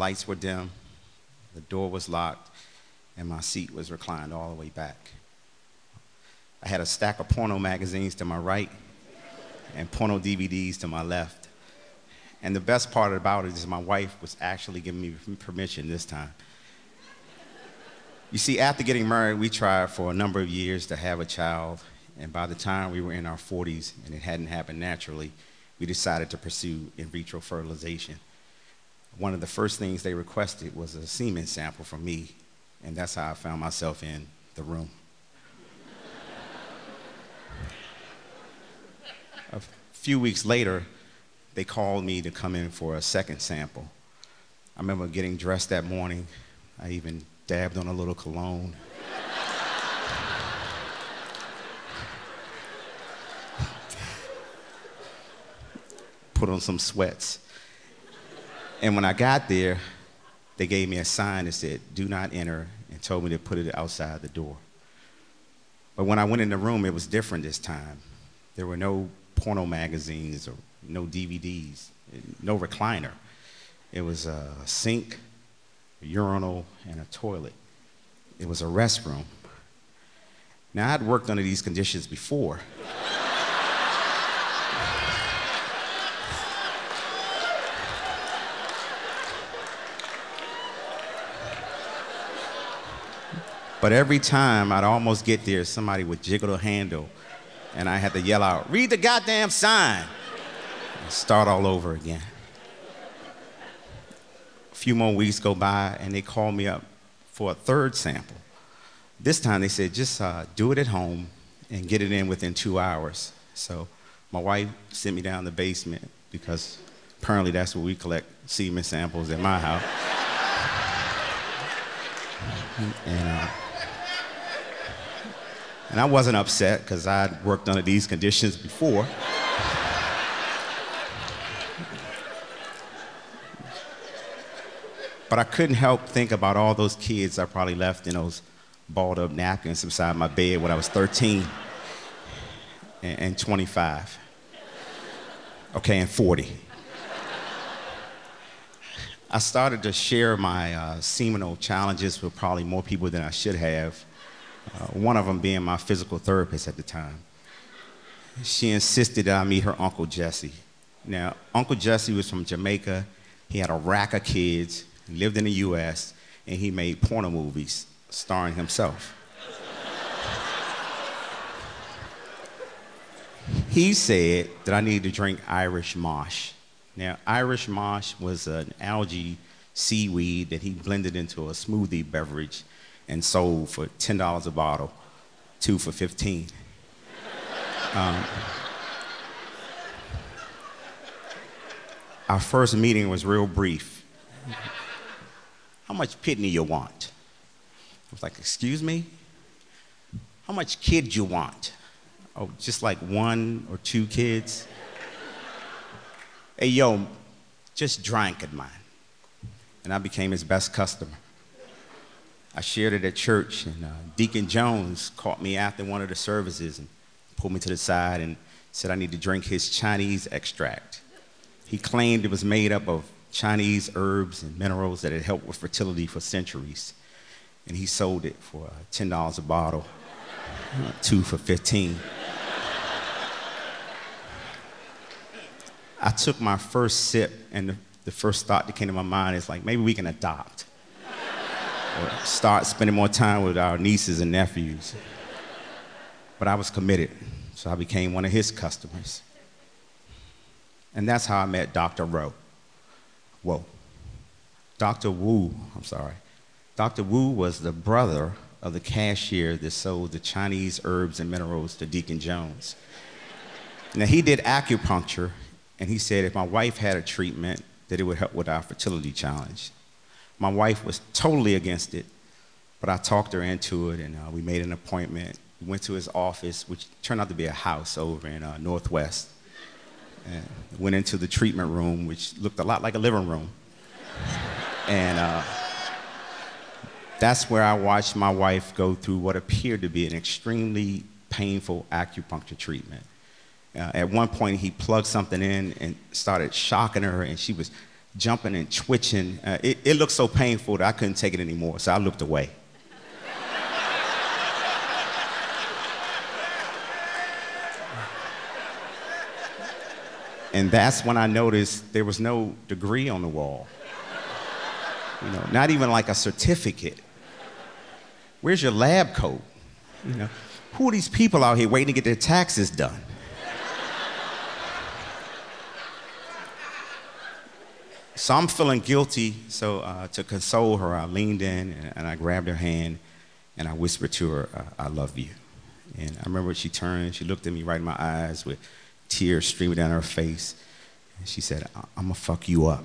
lights were dim, the door was locked, and my seat was reclined all the way back. I had a stack of porno magazines to my right and porno DVDs to my left. And the best part about it is my wife was actually giving me permission this time. You see, after getting married, we tried for a number of years to have a child, and by the time we were in our 40s and it hadn't happened naturally, we decided to pursue in vitro fertilization. One of the first things they requested was a semen sample from me, and that's how I found myself in the room. A few weeks later, they called me to come in for a second sample. I remember getting dressed that morning. I even dabbed on a little cologne. Put on some sweats. And when I got there, they gave me a sign that said, "Do not enter," and told me to put it outside the door. But when I went in the room, it was different this time. There were no porno magazines or no DVDs, no recliner. It was a sink, a urinal, and a toilet. It was a restroom. Now, I'd worked under these conditions before. But every time I'd almost get there, somebody would jiggle the handle, and I had to yell out, "Read the goddamn sign!" and start all over again. A few more weeks go by, and they called me up for a third sample. This time they said, just do it at home and get it in within 2 hours. So my wife sent me down the basement, because apparently that's where we collect semen samples at my house. And I wasn't upset, because I'd worked under these conditions before. But I couldn't help think about all those kids I probably left in those balled up napkins beside my bed when I was 13 and 25. Okay, and 40. I started to share my seminal challenges with probably more people than I should have. One of them being my physical therapist at the time. She insisted that I meet her Uncle Jesse. Now, Uncle Jesse was from Jamaica. He had a rack of kids, lived in the US, and he made porno movies starring himself. He said that I needed to drink Irish mosh. Now, Irish mosh was an algae seaweed that he blended into a smoothie beverage and sold for $10 a bottle, 2 for $15. Our first meeting was real brief. "How much kidney you want?" I was like, "Excuse me? How much kid you want?" "Oh, just like 1 or 2 kids." "Hey, yo, just drink it, man." And I became his best customer. I shared it at church, and Deacon Jones caught me after one of the services and pulled me to the side and said I need to drink his Chinese extract. He claimed it was made up of Chinese herbs and minerals that had helped with fertility for centuries. And he sold it for $10 a bottle, 2 for $15. I took my first sip, and the first thought that came to my mind is like, maybe we can adopt. Or start spending more time with our nieces and nephews. But I was committed, so I became one of his customers. And that's how I met Dr. Dr. Wu, Dr. Wu was the brother of the cashier that sold the Chinese herbs and minerals to Deacon Jones. Now, he did acupuncture, and he said if my wife had a treatment, that it would help with our fertility challenge. My wife was totally against it, but I talked her into it, and we made an appointment. We went to his office, which turned out to be a house over in Northwest. And went into the treatment room, which looked a lot like a living room. And that's where I watched my wife go through what appeared to be an extremely painful acupuncture treatment. At one point, he plugged something in and started shocking her, and she was jumping and twitching. It looked so painful that I couldn't take it anymore, so I looked away. And that's when I noticed there was no degree on the wall. You know, not even like a certificate. Where's your lab coat? You know, who are these people out here waiting to get their taxes done? So I'm feeling guilty, so to console her, I leaned in and I grabbed her hand and I whispered to her, I love you. And I remember she turned, she looked at me right in my eyes with tears streaming down her face. And she said, I'm gonna fuck you up.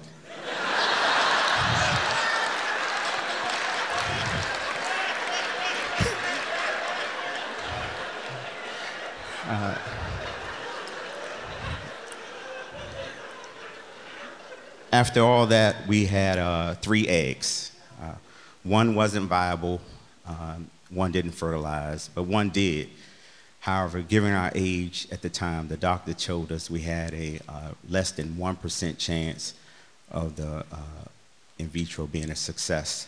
After all that, we had 3 eggs. One wasn't viable, one didn't fertilize, but one did. However, given our age at the time, the doctor told us we had a less than 1% chance of the in vitro being a success.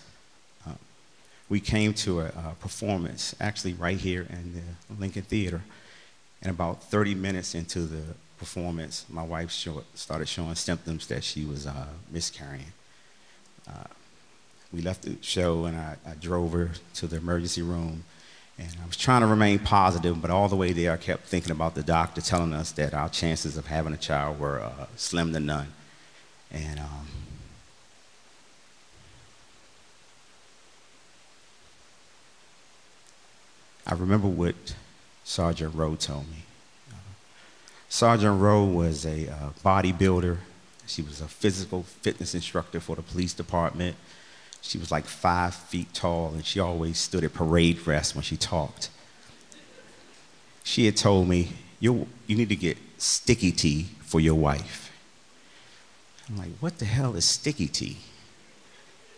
We came to a performance, actually right here in the Lincoln Theater, and about 30 minutes into the performance, my wife started showing symptoms that she was miscarrying. We left the show and I drove her to the emergency room, and I was trying to remain positive, but all the way there I kept thinking about the doctor telling us that our chances of having a child were slim to none. And I remember what Sergeant Rowe told me. Sergeant Rowe was a bodybuilder. She was a physical fitness instructor for the police department. She was like 5 feet tall, and she always stood at parade rest when she talked. She had told me, you need to get sticky tea for your wife. I'm like, what the hell is sticky tea?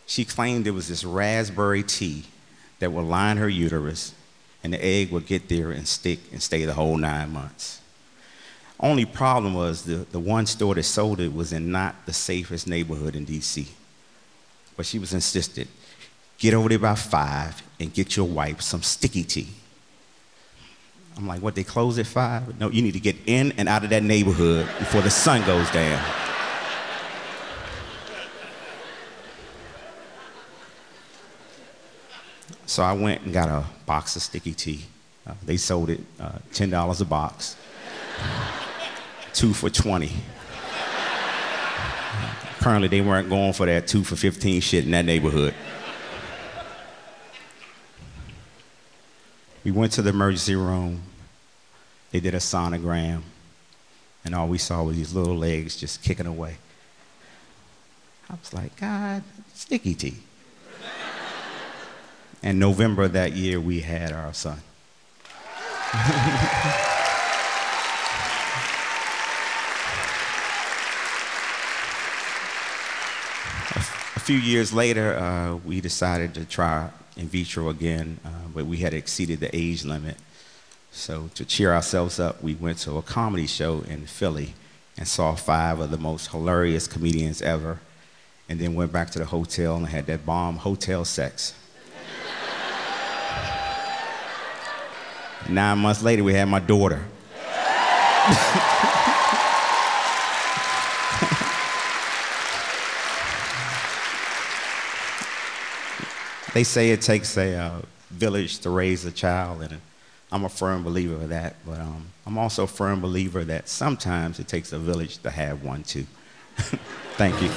She claimed it was this raspberry tea that would line her uterus, and the egg would get there and stick and stay the whole 9 months. Only problem was the one store that sold it was in not the safest neighborhood in DC. But she was insistent, get over there by 5 and get your wife some sticky tea. I'm like, what, they close at 5? No, you need to get in and out of that neighborhood before the sun goes down. So I went and got a box of sticky tea. They sold it $10 a box, 2 for $20. Apparently they weren't going for that 2 for $15 shit in that neighborhood. We went to the emergency room. They did a sonogram, and all we saw was these little legs just kicking away. I was like, God, sticky tea. In November of that year, we had our son. A few years later, we decided to try in vitro again, but we had exceeded the age limit. So to cheer ourselves up, we went to a comedy show in Philly and saw 5 of the most hilarious comedians ever, and then went back to the hotel and had that bomb hotel sex. 9 months later, we had my daughter. They say it takes a village to raise a child, and I'm a firm believer of that, but I'm also a firm believer that sometimes it takes a village to have one too. Thank you.